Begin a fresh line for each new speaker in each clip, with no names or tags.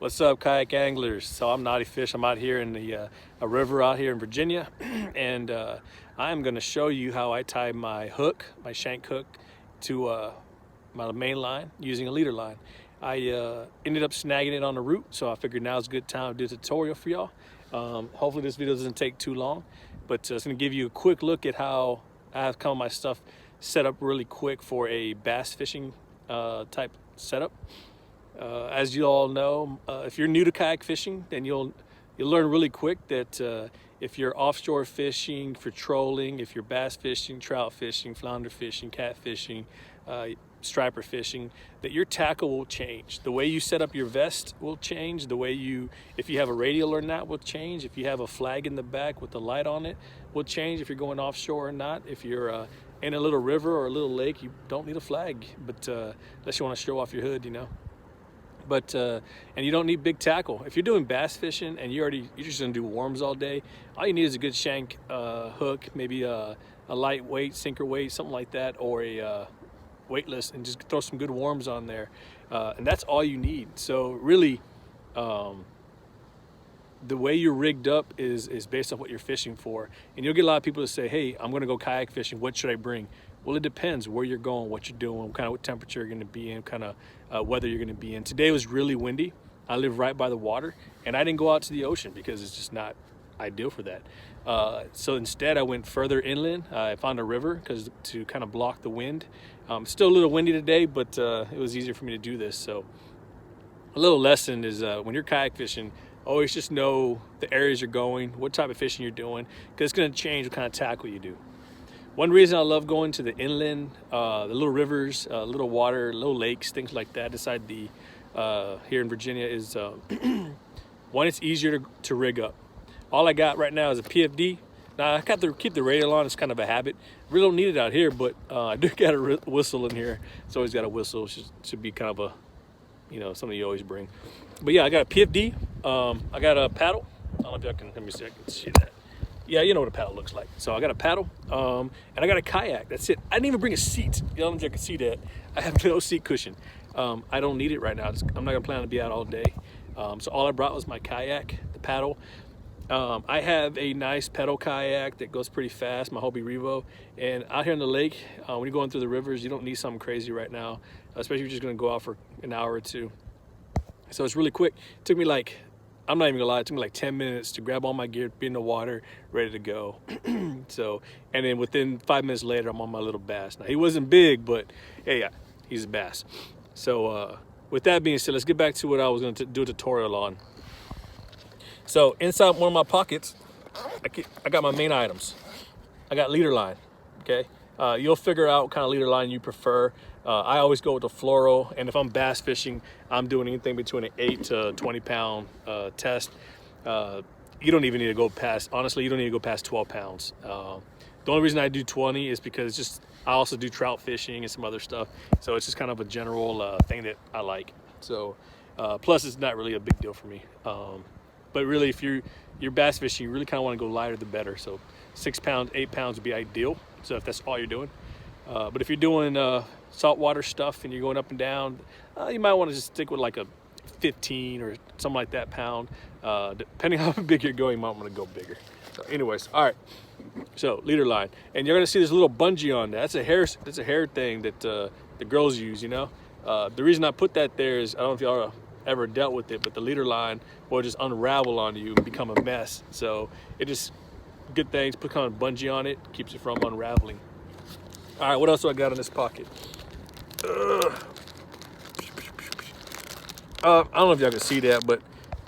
What's up, kayak anglers? So I'm Nauti Fish. I'm out here in the a river out here in Virginia, and I'm going to show you how I tie my hook, my shank hook, to my main line using a leader line. I ended up snagging it on the root, so I figured now's a good time to do a tutorial for y'all. Hopefully this video doesn't take too long, but it's going to give you a quick look at how I have some of my stuff set up really quick for a bass fishing type setup. As you all know, if you're new to kayak fishing, then you'll learn really quick that if you're offshore fishing for trolling, if you're bass fishing, trout fishing, flounder fishing, cat fishing, striper fishing, that your tackle will change. The way you set up your vest will change. The way if you have a radial or not will change. If you have a flag in the back with the light on it will change. If you're going offshore or not. If you're in a little river or a little lake, you don't need a flag, but unless you want to show off your hood, you know. But and you don't need big tackle. If you're doing bass fishing and you're just gonna do worms all day, all you need is a good shank hook, maybe a lightweight sinker weight, something like that, or a weightless, and just throw some good worms on there, and that's all you need. So really, the way you're rigged up is based on what you're fishing for. And you'll get a lot of people that say, hey, I'm gonna go kayak fishing, what should I bring? Well, it depends where you're going, what you're doing, what temperature you're gonna be in, kind of weather you're gonna be in. Today was really windy. I live right by the water, and I didn't go out to the ocean because it's just not ideal for that. So instead I went further inland. I found a river to kind of block the wind. Still a little windy today, but it was easier for me to do this. So a little lesson is when you're kayak fishing, always just know the areas you're going, what type of fishing you're doing, because it's going to change what kind of tackle you do. One reason I love going to the inland, the little rivers, little water, little lakes, things like that inside the here in Virginia is one, it's easier to rig up. All I got right now is a PFD. Now I got to keep the radial on. It's kind of a habit. Really don't need it out here, but I do got a whistle in here. It's always got a whistle. Should be kind of a, something you always bring. But yeah, I got a PFD. I got a paddle. I don't know if y'all can, let me see if I can see that. Yeah, you know what a paddle looks like. So I got a paddle, and I got a kayak. That's it. I didn't even bring a seat. You know if you can see that. I have no seat cushion. I don't need it right now. I'm not gonna plan to be out all day. So all I brought was my kayak, the paddle. I have a nice pedal kayak that goes pretty fast, my Hobie Revo. And out here in the lake, when you're going through the rivers, you don't need something crazy right now, especially if you're just gonna go out for an hour or two. So it's really quick. It took me I'm not even gonna lie, it took me 10 minutes to grab all my gear, be in the water, ready to go. So, and then within 5 minutes later, I'm on my little bass. Now, he wasn't big, but yeah, he's a bass. So with that being said, let's get back to what I was gonna do a tutorial on. So inside one of my pockets, I got my main items. I got leader line, okay? You'll figure out what kind of leader line you prefer. I always go with the fluoro, and if I'm bass fishing, I'm doing anything between an 8 to 20 pound test. You don't even need to go past, honestly, you don't need to go past 12 pounds. The only reason I do 20 is because I also do trout fishing and some other stuff. So it's just kind of a general thing that I like. So plus it's not really a big deal for me. But really, if you're bass fishing, you really kind of want to go lighter the better. So 6 pounds, 8 pounds would be ideal. So if that's all you're doing. But if you're doing saltwater stuff and you're going up and down, you might want to just stick with a 15 or something like that pound. Depending on how big you're going, you might want to go bigger. So anyways, all right. So leader line, and you're gonna see this little bungee on that. That's a hair thing that the girls use. The reason I put that there is I don't know if y'all ever dealt with it, but the leader line will just unravel on you and become a mess. So it just good things. Put kind of bungee on it, keeps it from unraveling. All right, what else do I got in this pocket? I don't know if y'all can see that, but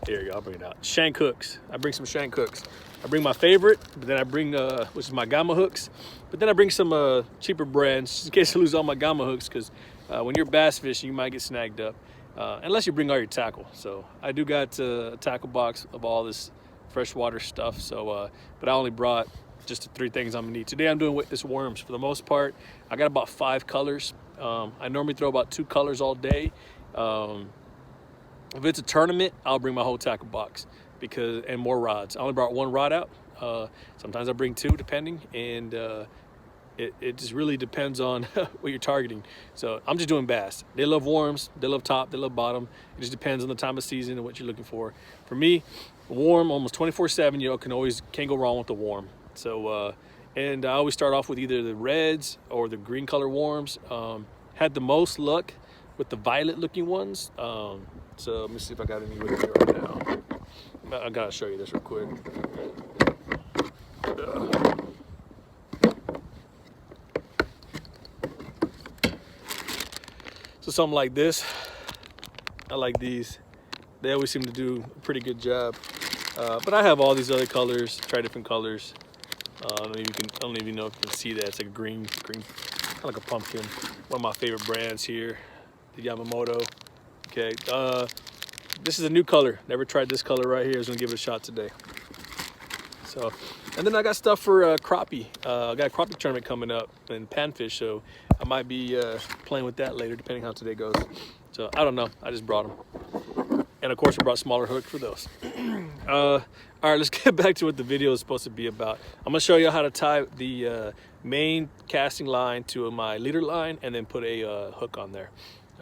here you go, I'll bring it out. Shank hooks. I bring some shank hooks. I bring my favorite, but then I bring, which is my gamma hooks, but then I bring some cheaper brands in case I lose all my gamma hooks, because when you're bass fishing, you might get snagged up, unless you bring all your tackle. So I do got a tackle box of all this freshwater stuff, so but I only brought just the 3 things I'm gonna need. Today I'm doing weightless worms for the most part. I got about 5 colors. I normally throw about 2 colors all day. If it's a tournament, I'll bring my whole tackle box and more rods. I only brought 1 rod out. Sometimes I bring 2 depending, and it just really depends on what you're targeting. So I'm just doing bass. They love worms, they love top, they love bottom. It just depends on the time of season and what you're looking for. For me, warm almost 24/7, you know, can't go wrong with the warm. So and I always start off with either the reds or the green color worms. Had the most luck with the violet looking ones. So let me see if I got any with me right now. I gotta show you this real quick. So something like this, I like these. They always seem to do a pretty good job. But I have all these other colors, try different colors. I don't even know if you can see that. It's like a green, kind of like a pumpkin. One of my favorite brands here, the Yamamoto. Okay, this is a new color. Never tried this color right here. I was gonna give it a shot today. So, and then I got stuff for crappie. I got a crappie tournament coming up and panfish, so I might be playing with that later, depending how today goes. So I don't know. I just brought them, and of course I brought smaller hook for those. All right, let's get back to what the video is supposed to be about. I'm gonna show you how to tie the main casting line to my leader line, and then put a hook on there.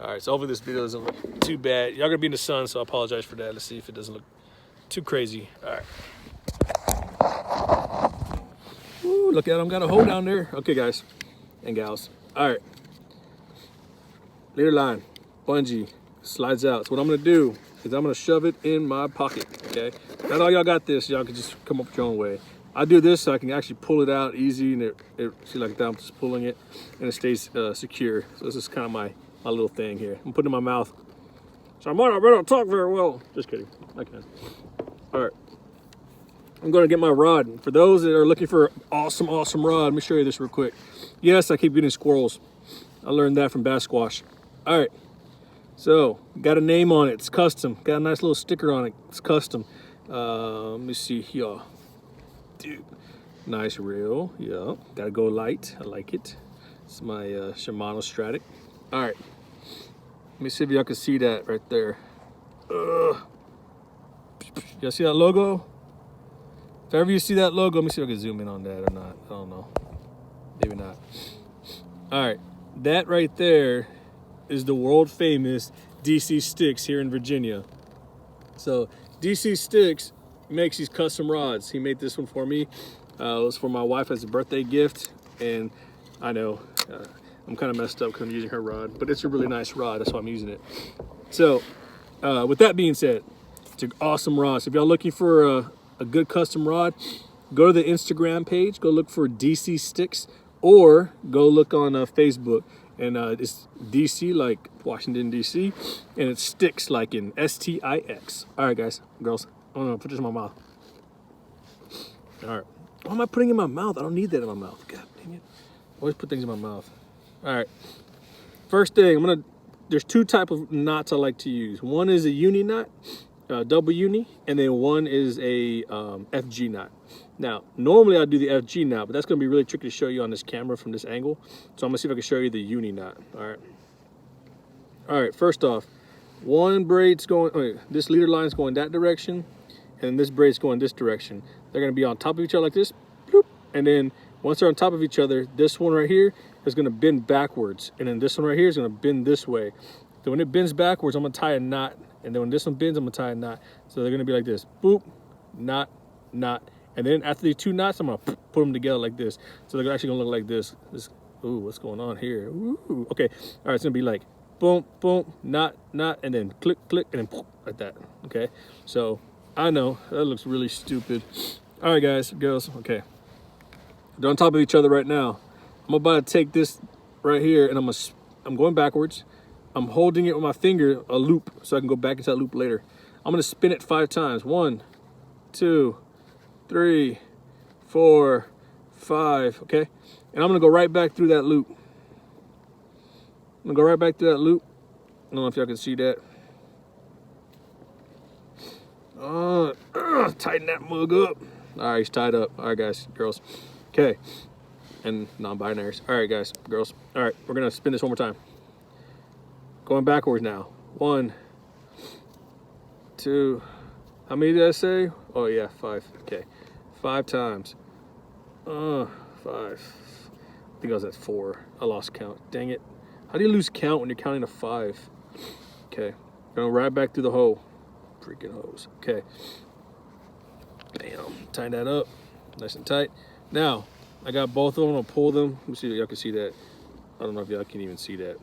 All right, so hopefully this video doesn't look too bad. Y'all gonna be in the sun, so I apologize for that. Let's see if it doesn't look too crazy. All right. Ooh, look at them, got a hole down there. Okay, guys and gals. All right. Leader line, bungee, slides out. So what I'm gonna do is I'm gonna shove it in my pocket, okay? Not all y'all got this, y'all can just come up with your own way. I do this so I can actually pull it out easy, and it see, like that, I'm just pulling it and it stays secure. So this is kind of my little thing here. I'm putting it in my mouth. So I might not be able to talk very well. Just kidding, I can. All right. I'm gonna get my rod. For those that are looking for an awesome rod, let me show you this real quick. Yes, I keep getting squirrels. I learned that from bass squash. All right, so got a name on it. It's custom. Got a nice little sticker on it. It's custom. Let me see here. Dude, nice reel. Yeah, gotta go light. I like it. It's my Shimano Stratic. All right, let me see if y'all can see that right there. Y'all see that logo? If ever you see that logo, let me see if I can zoom in on that or not. I don't know. Maybe not. All right, that right there is the world famous DC Sticks here in Virginia. So DC Sticks makes these custom rods. He made this one for me. It was for my wife as a birthday gift, and I know I'm kind of messed up because I'm using her rod, but it's a really nice rod. That's why I'm using it. So with that being said, it's an awesome rod. So if y'all looking for a good custom rod, go to the Instagram page, go look for DC Sticks, or go look on Facebook, and it's DC like Washington DC, and it's Sticks like in STIX. All right, guys, girls, oh no, put this in my mouth. All right, why am I putting it in my mouth? I don't need that in my mouth. God dang it, always put things in my mouth. All right, first thing, there's two types of knots I like to use. One is a uni knot, double uni, and then one is a FG knot. Now, normally I do the FG knot, but that's gonna be really tricky to show you on this camera from this angle. So I'm gonna see if I can show you the uni knot. All right, first off, one braid's going, this leader line's going that direction, and this braid's going this direction. They're gonna be on top of each other like this, bloop, and then once they're on top of each other, this one right here is gonna bend backwards, and then this one right here is gonna bend this way. So when it bends backwards, I'm gonna tie a knot, and then when this one bends, I'm gonna tie a knot. So they're gonna be like this, boop, knot, knot. And then after these two knots, I'm gonna put them together like this. So they're actually gonna look like this. Ooh, what's going on here? Ooh, okay. All right, it's gonna be like boom, boom, knot, knot, and then click, click, and then poof, like that, okay? So I know, that looks really stupid. All right, guys, girls, okay. They're on top of each other right now. I'm about to take this right here, and I'm going backwards. I'm holding it with my finger, a loop, so I can go back into that loop later. I'm gonna spin it 5 times. 1, 2, 3, 4, 5, okay? And I'm gonna go right back through that loop. I'm gonna go right back through that loop. I don't know if y'all can see that. Tighten that mug up. All right, he's tied up. All right, guys, girls. Okay, and non-binaries. All right, guys, girls. All right, we're gonna spin this one more time. Going backwards now. 1, 2, how many did I say? Oh yeah, 5, okay. 5 times. 5. think I was at 4. I lost count. Dang it. How do you lose count when you're counting to 5? Okay. Going right back through the hole. Freaking hose. Okay. Bam. Tie that up. Nice and tight. Now, I got both of them. I'll pull them. Let me see if y'all can see that. I don't know if y'all can even see that.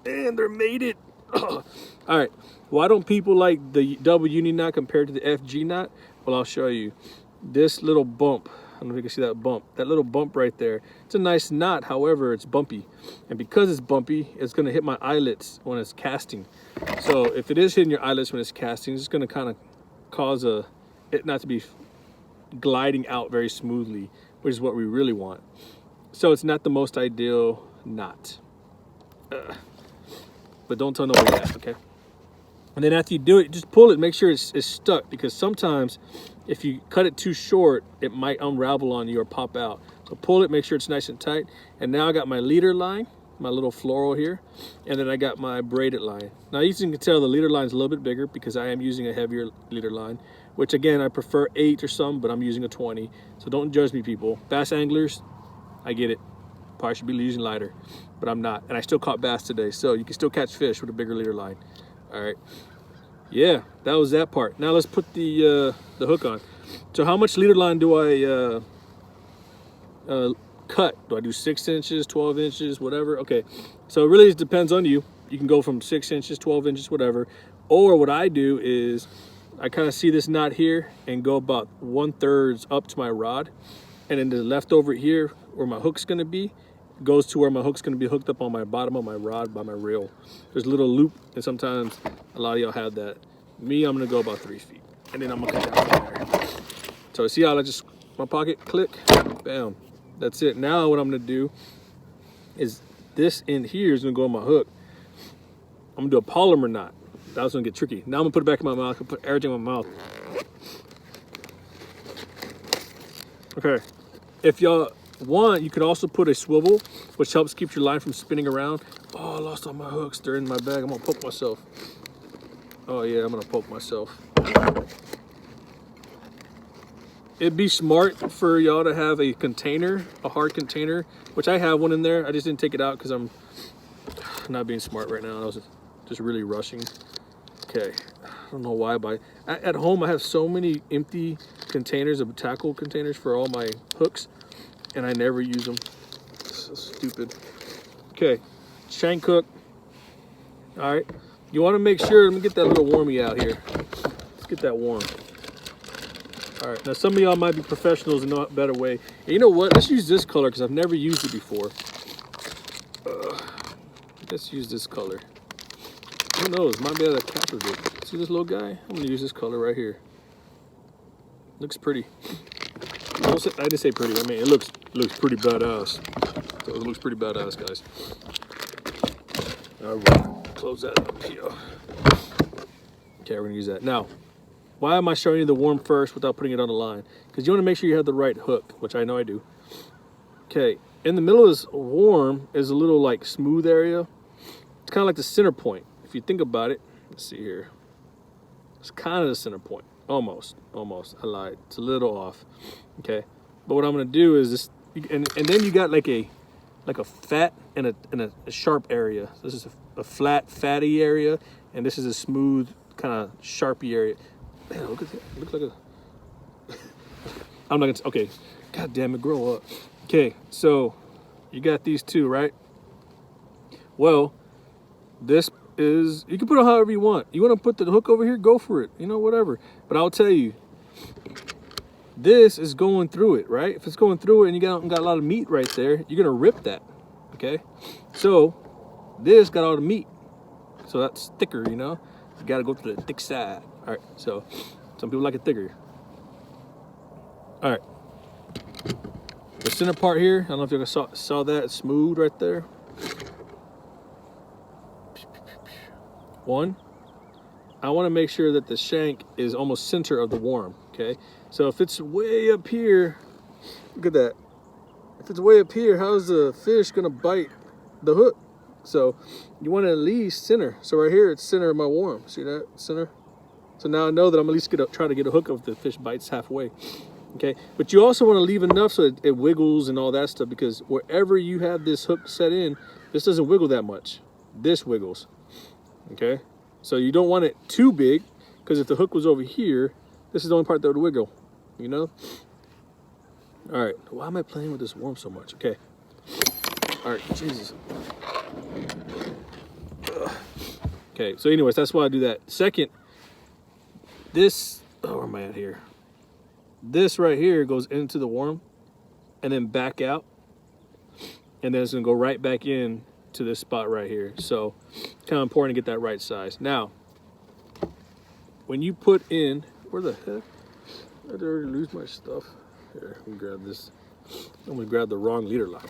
And they're made it. All right. Why don't people like the double uni knot compared to the FG knot? Well, I'll show you. This little bump. I don't know if you can see that bump. That little bump right there. It's a nice knot. However, it's bumpy. And because it's bumpy, it's going to hit my eyelets when it's casting. So if it is hitting your eyelets when it's casting, it's going to kind of cause it not to be gliding out very smoothly, which is what we really want. So it's not the most ideal knot. But don't tell nobody that, okay? And then after you do it, just pull it, make sure it's stuck, because sometimes if you cut it too short, it might unravel on you or pop out. So pull it, make sure it's nice and tight. And now I got my leader line, my little floral here, and then I got my braided line. Now you can tell the leader line is a little bit bigger because I am using a heavier leader line, which again, I prefer 8 or some, but I'm using a 20. So don't judge me, people. Bass anglers, I get it. Probably should be using lighter, but I'm not. And I still caught bass today, so you can still catch fish with a bigger leader line. All right. Yeah, that was that part. Now let's put the hook on. So how much leader line do I cut? Do I do 6 inches, 12 inches, whatever? Okay, so it really depends on you. You can go from 6 inches, 12 inches, whatever. Or what I do is I kind of see this knot here and go about 1/3 up to my rod. And then the leftover here where my hook's gonna be goes to where my hook's gonna be hooked up on my bottom of my rod by my reel. There's a little loop, and sometimes a lot of y'all have that. Me, I'm gonna go about 3 feet, and then I'm gonna cut down from there. So see how I just, my pocket, click, bam. That's it. Now what I'm gonna do is this in here is gonna go on my hook. I'm gonna do a polymer knot. That was gonna get tricky. Now I'm gonna put it back in my mouth. I can put everything in my mouth. Okay. If y'all want, you could also put a swivel, which helps keep your line from spinning around. Oh, I lost all my hooks. They're in my bag. I'm gonna poke myself. Oh yeah, I'm gonna poke myself. It'd be smart for y'all to have a container, a hard container, which I have one in there. I just didn't take it out because I'm not being smart right now. I was just really rushing. Okay, I don't know why, but at home I have so many empty containers of tackle containers for all my hooks, and I never use them. So stupid. Okay, shank hook. All right, you want to make sure. Let me get that little wormy out here. Let's get that warm. All right, now some of y'all might be professionals and know a better way. And you know what? Let's use this color because I've never used it before. Let's use this color. Who knows? Might be able to capture it. See this little guy? I'm gonna use this color right here. Looks pretty. I didn't say pretty. I mean, it looks pretty badass. So it looks pretty badass, guys. All right, close that up here. Okay, we're gonna use that now. Why am I showing you the worm first without putting it on the line? Because you want to make sure you have the right hook, which I know I do. Okay, in the middle of this worm is a little like smooth area. It's kind of like the center point. If you think about it, let's see here. It's kind of the center point. Almost. I lied. It's a little off. Okay, but what I'm gonna do is this, and then you got like a fat and a sharp area. This is a flat, fatty area, and this is a smooth, kind of sharpy area. Man, look at that. It looks like a. I'm not gonna. Okay, god damn it, grow up. Okay, so you got these two, right? Well, this is, you can put it however you want. You want to put the hook over here, go for it. You know, whatever. But I'll tell you, this is going through it, right? If it's going through it and you got a lot of meat right there, you're gonna rip that. Okay, so this got all the meat, so that's thicker. You know, you got to go to the thick side. All right, so some people like it thicker. All right, the center part here, I don't know if you guys saw that, it's smooth right there. One, I want to make sure that the shank is almost center of the worm, okay? So if it's way up here, look at that. If it's way up here, how's the fish gonna bite the hook? So you want to at least center. So right here, it's center of my worm. See that, center? So now I know that I'm at least gonna try to get a hook if the fish bites halfway. Okay, but you also want to leave enough so it wiggles and all that stuff, because wherever you have this hook set in, this doesn't wiggle that much. This wiggles. Okay, so you don't want it too big, because if the hook was over here, this is the only part that would wiggle, you know? All right, why am I playing with this worm so much? Okay, all right, Jesus. Ugh. Okay, so anyways, that's why I do that. Second, this, oh, where am I at here? This right here goes into the worm and then back out, and then it's gonna go right back in to this spot right here. So kind of important to get that right size. Now, when you put in, where the heck? I did already lose my stuff. Here, let me grab this. I'm gonna grab the wrong leader line.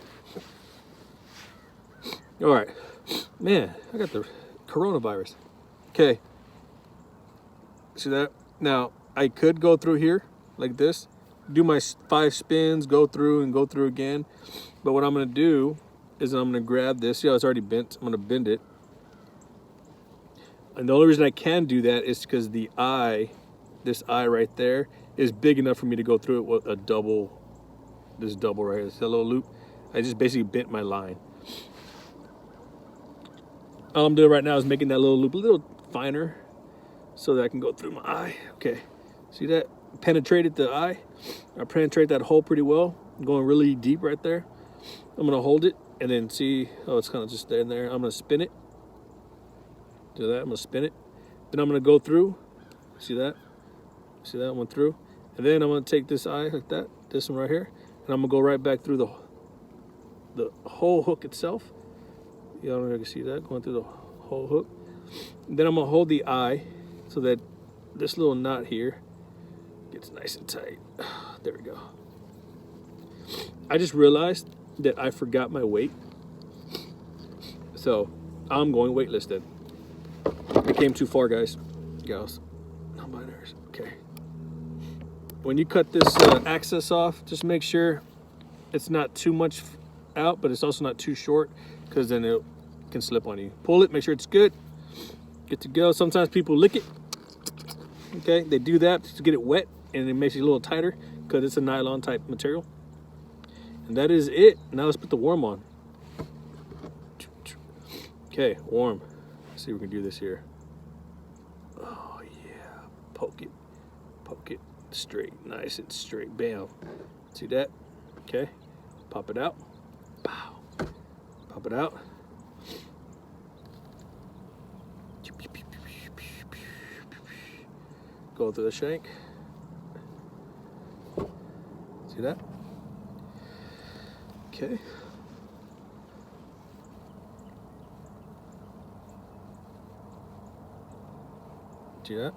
All right, man, I got the coronavirus. Okay, see that? Now, I could go through here like this, do my 5 spins, go through and go through again. But what I'm gonna do is I'm gonna grab this. See how it's already bent? I'm gonna bend it. And the only reason I can do that is because the eye, this eye right there, is big enough for me to go through it with a double, this double right here, this little loop. I just basically bent my line. All I'm doing right now is making that little loop a little finer so that I can go through my eye. Okay, see that? Penetrated the eye. I penetrate that hole pretty well. I'm going really deep right there. I'm gonna hold it and then see, oh, it's kind of just staying there. I'm gonna spin it. Do that, I'm gonna spin it. Then I'm gonna go through. See that? See that one through? And then I'm gonna take this eye like that, this one right here, and I'm gonna go right back through the whole hook itself. You don't know if you can see that, going through the whole hook. And then I'm gonna hold the eye so that this little knot here gets nice and tight. There we go. I just realized that I forgot my weight. So I'm going weightless then. I came too far, guys. Gals. Non-binaries. Okay. When you cut this access off, just make sure it's not too much out, but it's also not too short, because then it can slip on you. Pull it, make sure it's good. Good to go. Sometimes people lick it. Okay, they do that to get it wet, and it makes it a little tighter because it's a nylon type material. And that is it. Now let's put the worm on. Okay, worm. Let's see if we can do this here. Oh yeah, poke it straight, nice and straight. Bam. See that? Okay, pop it out. Pow. Pop it out. Go through the shank. See that? Okay. See that?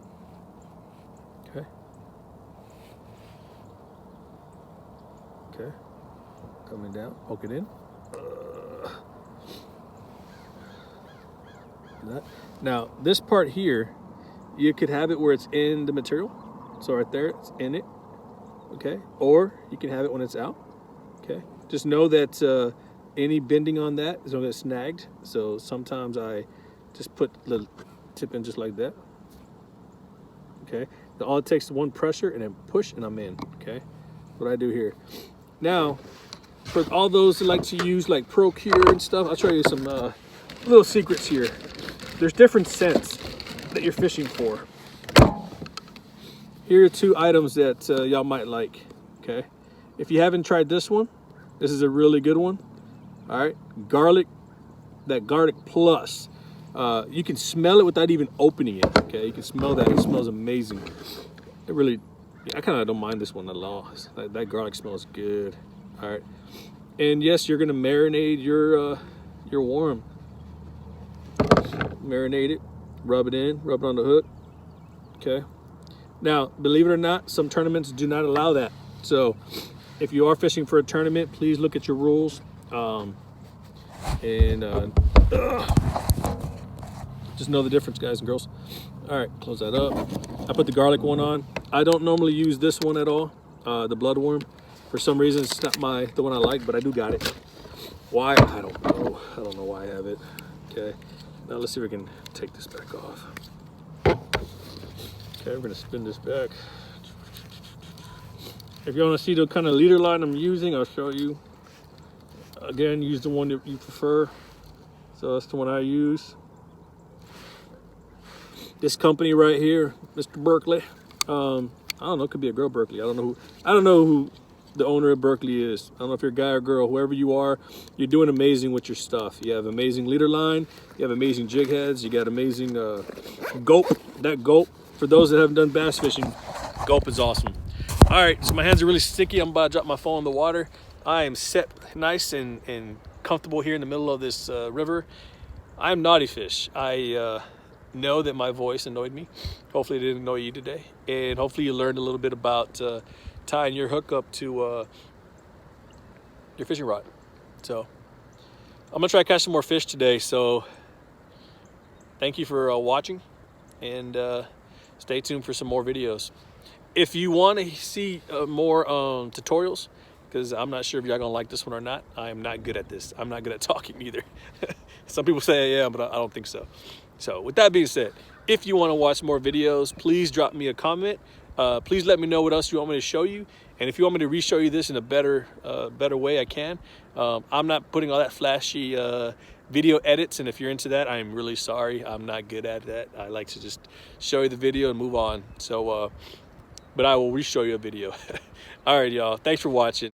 Okay. Okay. Coming down, poke it in. That. Now, this part here, you could have it where it's in the material. So right there, it's in it. Okay. Or you can have it when it's out. Okay. Just know that any bending on that is going to get snagged. So sometimes I just put the tip in just like that. Okay. Now all it takes is one pressure and then push and I'm in. Okay. What I do here. Now, for all those who like to use like Procure and stuff, I'll show you some little secrets here. There's different scents that you're fishing for. Here are 2 items that y'all might like. Okay. If you haven't tried this one, this is a really good one. All right. Garlic, that Garlic Plus. You can smell it without even opening it. Okay. You can smell that. It smells amazing. It really, I kind of don't mind this one at all. That garlic smells good. All right. And yes, you're going to marinate your worm. Marinate it, rub it in, rub it on the hook. Okay. Now, believe it or not, some tournaments do not allow that. So if you are fishing for a tournament, please look at your rules. Just know the difference, guys and girls. All right, close that up. I put the garlic one on. I don't normally use this one at all, the bloodworm. For some reason, it's not the one I like, but I do got it. Why? I don't know. I don't know why I have it. Okay. Now let's see if we can take this back off. Okay, we're gonna spin this back. If you want to see the kind of leader line I'm using, I'll show you. Again, use the one that you prefer. So that's the one I use. This company right here, Mr. Berkeley. I don't know, it could be a girl Berkeley. I don't know who the owner of Berkeley is. I don't know if you're a guy or girl, whoever you are, you're doing amazing with your stuff. You have amazing leader line, you have amazing jig heads, you got amazing gulp. That gulp, for those that haven't done bass fishing, gulp is awesome. All right, so my hands are really sticky. I'm about to drop my phone in the water. I am set nice and comfortable here in the middle of this river. I'm Nauti Fish. I know that my voice annoyed me. Hopefully it didn't annoy you today. And hopefully you learned a little bit about tying your hook up to your fishing rod. So I'm gonna try to catch some more fish today. So thank you for watching, and stay tuned for some more videos. If you want to see more tutorials, because I'm not sure if y'all gonna like this one or not. I'm not good at this. I'm not good at talking either. Some people say I am, but I don't think so. So with that being said, if you want to watch more videos, please drop me a comment. Please let me know what else you want me to show you. And if you want me to re-show you this in a better way, I can. I'm not putting all that flashy video edits, and if you're into that, I'm really sorry. I'm not good at that. I like to just show you the video and move on. So, but I will re-show you a video. All right, y'all. Thanks for watching.